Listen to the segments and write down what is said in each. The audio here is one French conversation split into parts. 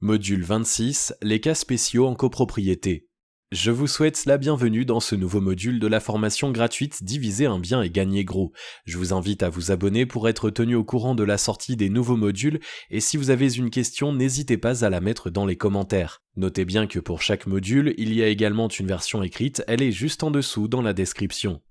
Module 26, les cas spéciaux en copropriété. Je vous souhaite la bienvenue dans ce nouveau module de la formation gratuite Diviser un bien et gagner gros. Je vous invite à vous abonner pour être tenu au courant de la sortie des nouveaux modules et si vous avez une question, n'hésitez pas à la mettre dans les commentaires. Notez bien que pour chaque module, il y a également une version écrite, elle est juste en dessous dans la description.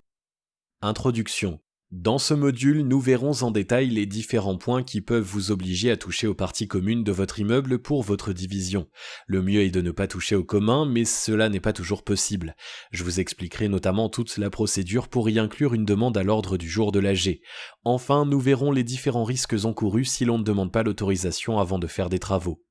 Introduction. Dans ce module, nous verrons en détail les différents points qui peuvent vous obliger à toucher aux parties communes de votre immeuble pour votre division. Le mieux est de ne pas toucher aux communs, mais cela n'est pas toujours possible. Je vous expliquerai notamment toute la procédure pour y inclure une demande à l'ordre du jour de l'AG. Enfin, nous verrons les différents risques encourus si l'on ne demande pas l'autorisation avant de faire des travaux.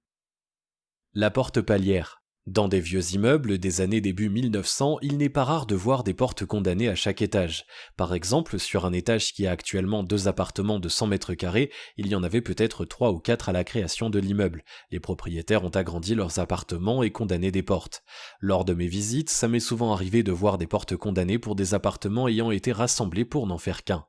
La porte palière. Dans des vieux immeubles des années début 1900, il n'est pas rare de voir des portes condamnées à chaque étage. Par exemple, sur un étage qui a actuellement 2 appartements de 100 mètres carrés, il y en avait peut-être 3 ou 4 à la création de l'immeuble. Les propriétaires ont agrandi leurs appartements et condamné des portes. Lors de mes visites, ça m'est souvent arrivé de voir des portes condamnées pour des appartements ayant été rassemblés pour n'en faire qu'un.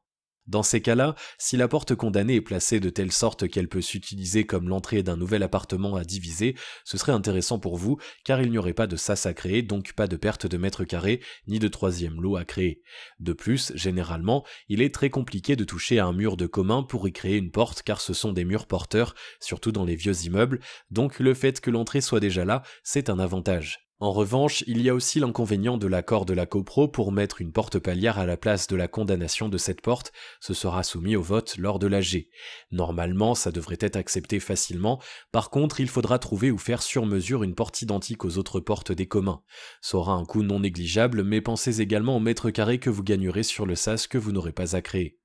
Dans ces cas-là, si la porte condamnée est placée de telle sorte qu'elle peut s'utiliser comme l'entrée d'un nouvel appartement à diviser, ce serait intéressant pour vous car il n'y aurait pas de sas à créer, donc pas de perte de mètres carrés ni de troisième lot à créer. De plus, généralement, il est très compliqué de toucher à un mur de commun pour y créer une porte car ce sont des murs porteurs, surtout dans les vieux immeubles, donc le fait que l'entrée soit déjà là, c'est un avantage. En revanche, il y a aussi l'inconvénient de l'accord de la copro pour mettre une porte palière à la place de la condamnation de cette porte, ce sera soumis au vote lors de l'AG. Normalement, ça devrait être accepté facilement, par contre, il faudra trouver ou faire sur mesure une porte identique aux autres portes des communs. Ça aura un coût non négligeable, mais pensez également au mètre carré que vous gagnerez sur le sas que vous n'aurez pas à créer.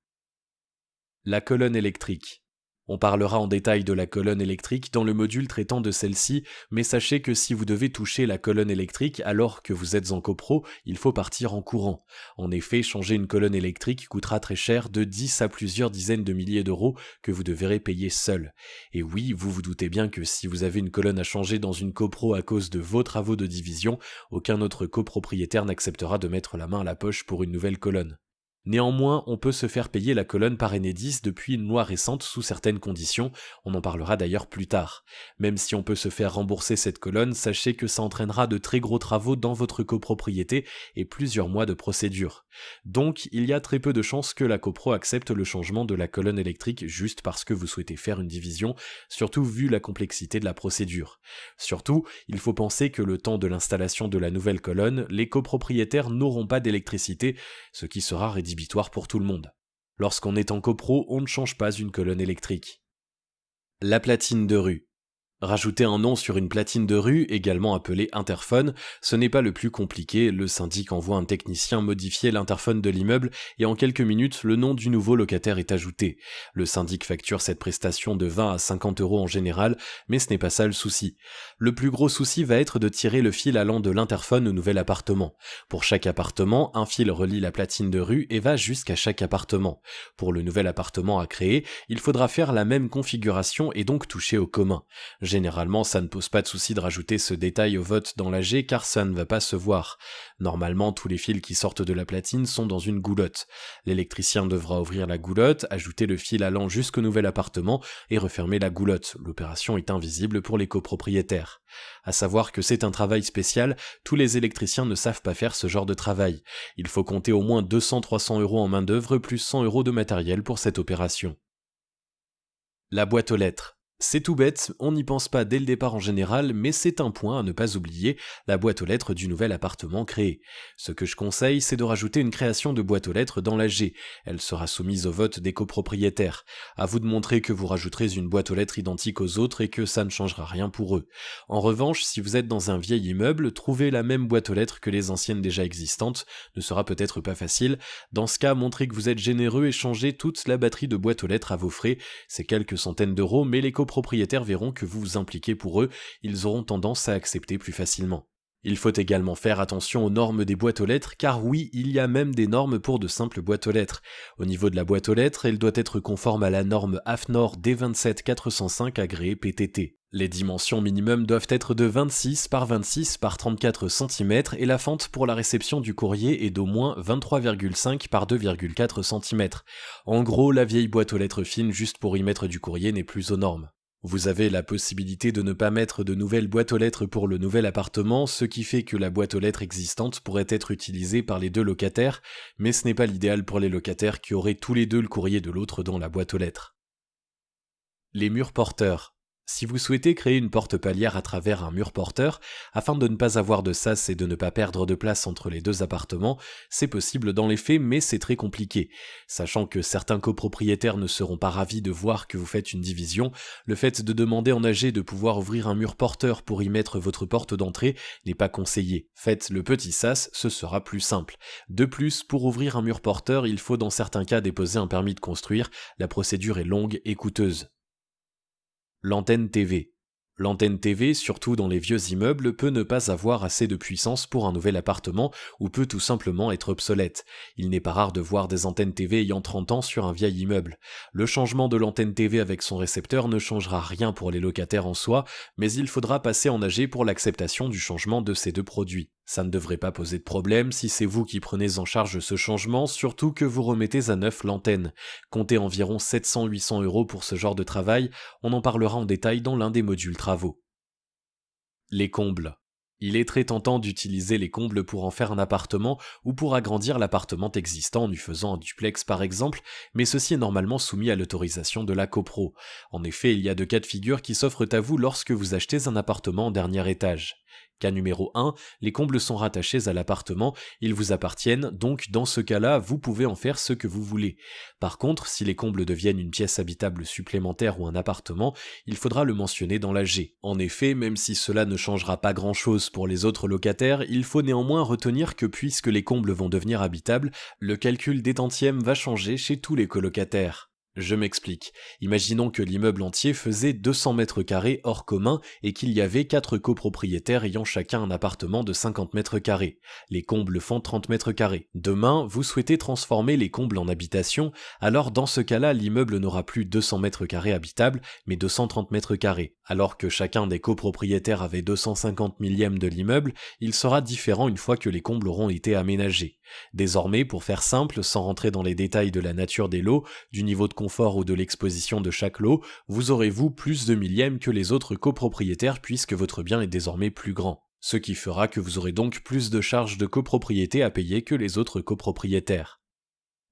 La colonne électrique. On parlera en détail de la colonne électrique dans le module traitant de celle-ci, mais sachez que si vous devez toucher la colonne électrique alors que vous êtes en copro, il faut partir en courant. En effet, changer une colonne électrique coûtera très cher, de 10 à plusieurs dizaines de milliers d'euros que vous devrez payer seul. Et oui, vous vous doutez bien que si vous avez une colonne à changer dans une copro à cause de vos travaux de division, aucun autre copropriétaire n'acceptera de mettre la main à la poche pour une nouvelle colonne. Néanmoins, on peut se faire payer la colonne par Enedis depuis une loi récente sous certaines conditions, on en parlera d'ailleurs plus tard. Même si on peut se faire rembourser cette colonne, sachez que ça entraînera de très gros travaux dans votre copropriété et plusieurs mois de procédure. Donc, il y a très peu de chances que la copro accepte le changement de la colonne électrique juste parce que vous souhaitez faire une division, surtout vu la complexité de la procédure. Surtout, il faut penser que le temps de l'installation de la nouvelle colonne, les copropriétaires n'auront pas d'électricité, ce qui sera rédhibitoire pour tout le monde. Lorsqu'on est en copro, on ne change pas une colonne électrique. La platine de rue. Rajouter un nom sur une platine de rue, également appelée interphone, ce n'est pas le plus compliqué, le syndic envoie un technicien modifier l'interphone de l'immeuble et en quelques minutes, le nom du nouveau locataire est ajouté. Le syndic facture cette prestation de 20 à 50 euros en général, mais ce n'est pas ça le souci. Le plus gros souci va être de tirer le fil allant de l'interphone au nouvel appartement. Pour chaque appartement, un fil relie la platine de rue et va jusqu'à chaque appartement. Pour le nouvel appartement à créer, il faudra faire la même configuration et donc toucher au commun. Généralement, ça ne pose pas de souci de rajouter ce détail au vote dans l'AG car ça ne va pas se voir. Normalement, tous les fils qui sortent de la platine sont dans une goulotte. L'électricien devra ouvrir la goulotte, ajouter le fil allant jusqu'au nouvel appartement et refermer la goulotte. L'opération est invisible pour les copropriétaires. À savoir que c'est un travail spécial, tous les électriciens ne savent pas faire ce genre de travail. Il faut compter au moins 200-300 euros en main d'œuvre plus 100 euros de matériel pour cette opération. La boîte aux lettres. C'est tout bête, on n'y pense pas dès le départ en général, mais c'est un point à ne pas oublier, la boîte aux lettres du nouvel appartement créé. Ce que je conseille, c'est de rajouter une création de boîte aux lettres dans l'AG. Elle sera soumise au vote des copropriétaires. À vous de montrer que vous rajouterez une boîte aux lettres identique aux autres et que ça ne changera rien pour eux. En revanche, si vous êtes dans un vieil immeuble, trouver la même boîte aux lettres que les anciennes déjà existantes ne sera peut-être pas facile. Dans ce cas, montrez que vous êtes généreux et changez toute la batterie de boîte aux lettres à vos frais. C'est quelques centaines d'euros, mais les copropriétaires verront que vous vous impliquez pour eux, ils auront tendance à accepter plus facilement. Il faut également faire attention aux normes des boîtes aux lettres, car oui, il y a même des normes pour de simples boîtes aux lettres. Au niveau de la boîte aux lettres, elle doit être conforme à la norme AFNOR D27405 agréée PTT. Les dimensions minimum doivent être de 26 par 26 par 34 cm et la fente pour la réception du courrier est d'au moins 23,5 par 2,4 cm. En gros, la vieille boîte aux lettres fines juste pour y mettre du courrier n'est plus aux normes. Vous avez la possibilité de ne pas mettre de nouvelles boîtes aux lettres pour le nouvel appartement, ce qui fait que la boîte aux lettres existante pourrait être utilisée par les deux locataires, mais ce n'est pas l'idéal pour les locataires qui auraient tous les deux le courrier de l'autre dans la boîte aux lettres. Les murs porteurs. Si vous souhaitez créer une porte palière à travers un mur porteur, afin de ne pas avoir de sas et de ne pas perdre de place entre les deux appartements, c'est possible dans les faits, mais c'est très compliqué. Sachant que certains copropriétaires ne seront pas ravis de voir que vous faites une division, le fait de demander en AG de pouvoir ouvrir un mur porteur pour y mettre votre porte d'entrée n'est pas conseillé. Faites le petit sas, ce sera plus simple. De plus, pour ouvrir un mur porteur, il faut dans certains cas déposer un permis de construire, la procédure est longue et coûteuse. L'antenne TV. L'antenne TV, surtout dans les vieux immeubles, peut ne pas avoir assez de puissance pour un nouvel appartement ou peut tout simplement être obsolète. Il n'est pas rare de voir des antennes TV ayant 30 ans sur un vieil immeuble. Le changement de l'antenne TV avec son récepteur ne changera rien pour les locataires en soi, mais il faudra passer en AG pour l'acceptation du changement de ces deux produits. Ça ne devrait pas poser de problème si c'est vous qui prenez en charge ce changement, surtout que vous remettez à neuf l'antenne. Comptez environ 700-800 € pour ce genre de travail, on en parlera en détail dans l'un des modules travaux. Les combles. Il est très tentant d'utiliser les combles pour en faire un appartement ou pour agrandir l'appartement existant en lui faisant un duplex par exemple, mais ceci est normalement soumis à l'autorisation de la copro. En effet, il y a deux cas de figure qui s'offrent à vous lorsque vous achetez un appartement en dernier étage. Cas numéro 1, les combles sont rattachés à l'appartement, ils vous appartiennent, donc dans ce cas-là, vous pouvez en faire ce que vous voulez. Par contre, si les combles deviennent une pièce habitable supplémentaire ou un appartement, il faudra le mentionner dans l'AG. En effet, même si cela ne changera pas grand-chose pour les autres locataires, il faut néanmoins retenir que puisque les combles vont devenir habitables, le calcul des tantièmes va changer chez tous les colocataires. Je m'explique. Imaginons que l'immeuble entier faisait 200 mètres carrés hors commun et qu'il y avait 4 copropriétaires ayant chacun un appartement de 50 mètres carrés. Les combles font 30 mètres carrés. Demain, vous souhaitez transformer les combles en habitation, alors dans ce cas-là, l'immeuble n'aura plus 200 mètres carrés habitables, mais 230 mètres carrés. Alors que chacun des copropriétaires avait 250 millièmes de l'immeuble, il sera différent une fois que les combles auront été aménagés. Désormais, pour faire simple, sans rentrer dans les détails de la nature des lots, du niveau de confort ou de l'exposition de chaque lot, vous aurez plus de millièmes que les autres copropriétaires puisque votre bien est désormais plus grand. Ce qui fera que vous aurez donc plus de charges de copropriété à payer que les autres copropriétaires.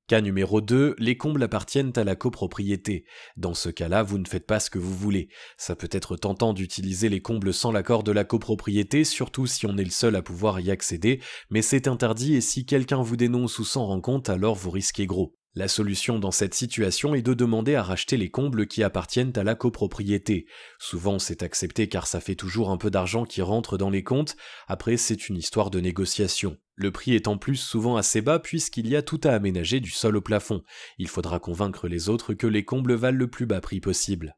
Cas numéro 2, les combles appartiennent à la copropriété. Dans ce cas-là, vous ne faites pas ce que vous voulez. Ça peut être tentant d'utiliser les combles sans l'accord de la copropriété, surtout si on est le seul à pouvoir y accéder, mais c'est interdit et si quelqu'un vous dénonce ou s'en rend compte, alors vous risquez gros. La solution dans cette situation est de demander à racheter les combles qui appartiennent à la copropriété. Souvent c'est accepté car ça fait toujours un peu d'argent qui rentre dans les comptes, après c'est une histoire de négociation. Le prix est en plus souvent assez bas puisqu'il y a tout à aménager du sol au plafond. Il faudra convaincre les autres que les combles valent le plus bas prix possible.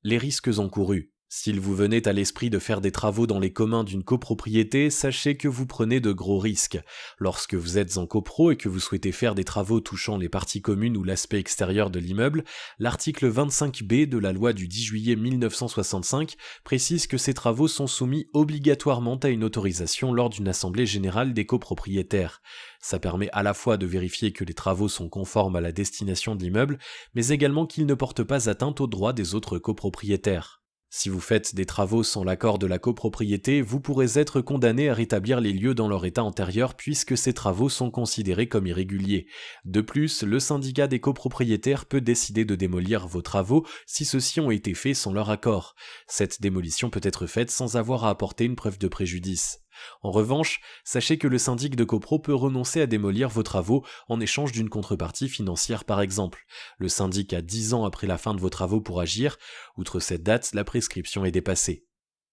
Les risques encourus. S'il vous venait à l'esprit de faire des travaux dans les communs d'une copropriété, sachez que vous prenez de gros risques. Lorsque vous êtes en copro et que vous souhaitez faire des travaux touchant les parties communes ou l'aspect extérieur de l'immeuble, l'article 25B de la loi du 10 juillet 1965 précise que ces travaux sont soumis obligatoirement à une autorisation lors d'une assemblée générale des copropriétaires. Ça permet à la fois de vérifier que les travaux sont conformes à la destination de l'immeuble, mais également qu'ils ne portent pas atteinte aux droits des autres copropriétaires. Si vous faites des travaux sans l'accord de la copropriété, vous pourrez être condamné à rétablir les lieux dans leur état antérieur puisque ces travaux sont considérés comme irréguliers. De plus, le syndicat des copropriétaires peut décider de démolir vos travaux si ceux-ci ont été faits sans leur accord. Cette démolition peut être faite sans avoir à apporter une preuve de préjudice. En revanche, sachez que le syndic de copro peut renoncer à démolir vos travaux en échange d'une contrepartie financière par exemple. Le syndic a 10 ans après la fin de vos travaux pour agir. Outre cette date, la prescription est dépassée.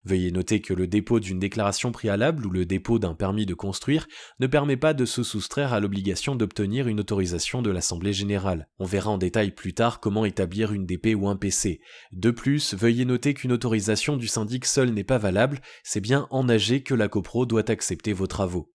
Veuillez noter que le dépôt d'une déclaration préalable ou le dépôt d'un permis de construire ne permet pas de se soustraire à l'obligation d'obtenir une autorisation de l'Assemblée générale. On verra en détail plus tard comment établir une DP ou un PC. De plus, veuillez noter qu'une autorisation du syndic seule n'est pas valable, c'est bien en AG que la copro doit accepter vos travaux.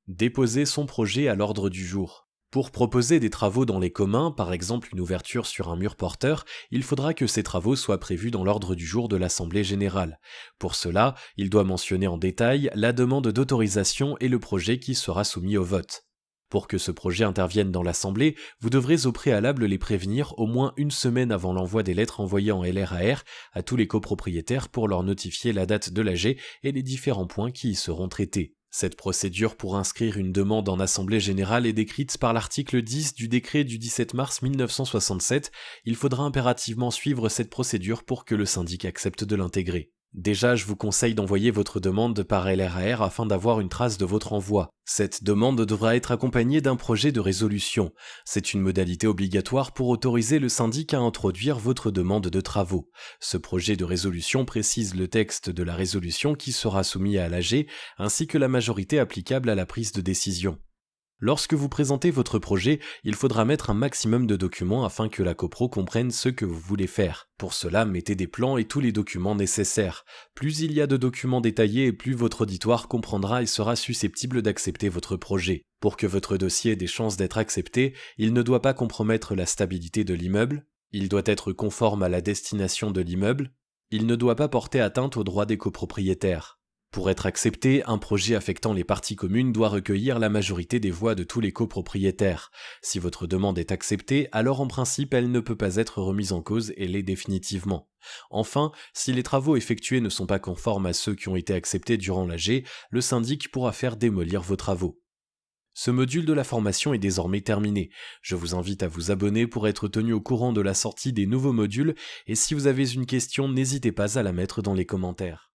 Déposer son projet à l'ordre du jour. Pour proposer des travaux dans les communs, par exemple une ouverture sur un mur porteur, il faudra que ces travaux soient prévus dans l'ordre du jour de l'Assemblée générale. Pour cela, il doit mentionner en détail la demande d'autorisation et le projet qui sera soumis au vote. Pour que ce projet intervienne dans l'Assemblée, vous devrez au préalable les prévenir au moins une semaine avant l'envoi des lettres envoyées en LRAR à tous les copropriétaires pour leur notifier la date de l'AG et les différents points qui y seront traités. Cette procédure pour inscrire une demande en Assemblée générale est décrite par l'article 10 du décret du 17 mars 1967. Il faudra impérativement suivre cette procédure pour que le syndic accepte de l'intégrer. Déjà, je vous conseille d'envoyer votre demande par LRAR afin d'avoir une trace de votre envoi. Cette demande devra être accompagnée d'un projet de résolution. C'est une modalité obligatoire pour autoriser le syndic à introduire votre demande de travaux. Ce projet de résolution précise le texte de la résolution qui sera soumis à l'AG, ainsi que la majorité applicable à la prise de décision. Lorsque vous présentez votre projet, il faudra mettre un maximum de documents afin que la copro comprenne ce que vous voulez faire. Pour cela, mettez des plans et tous les documents nécessaires. Plus il y a de documents détaillés et plus votre auditoire comprendra et sera susceptible d'accepter votre projet. Pour que votre dossier ait des chances d'être accepté, il ne doit pas compromettre la stabilité de l'immeuble, il doit être conforme à la destination de l'immeuble, il ne doit pas porter atteinte aux droits des copropriétaires. Pour être accepté, un projet affectant les parties communes doit recueillir la majorité des voix de tous les copropriétaires. Si votre demande est acceptée, alors en principe elle ne peut pas être remise en cause et l'est définitivement. Enfin, si les travaux effectués ne sont pas conformes à ceux qui ont été acceptés durant l'AG, le syndic pourra faire démolir vos travaux. Ce module de la formation est désormais terminé. Je vous invite à vous abonner pour être tenu au courant de la sortie des nouveaux modules et si vous avez une question, n'hésitez pas à la mettre dans les commentaires.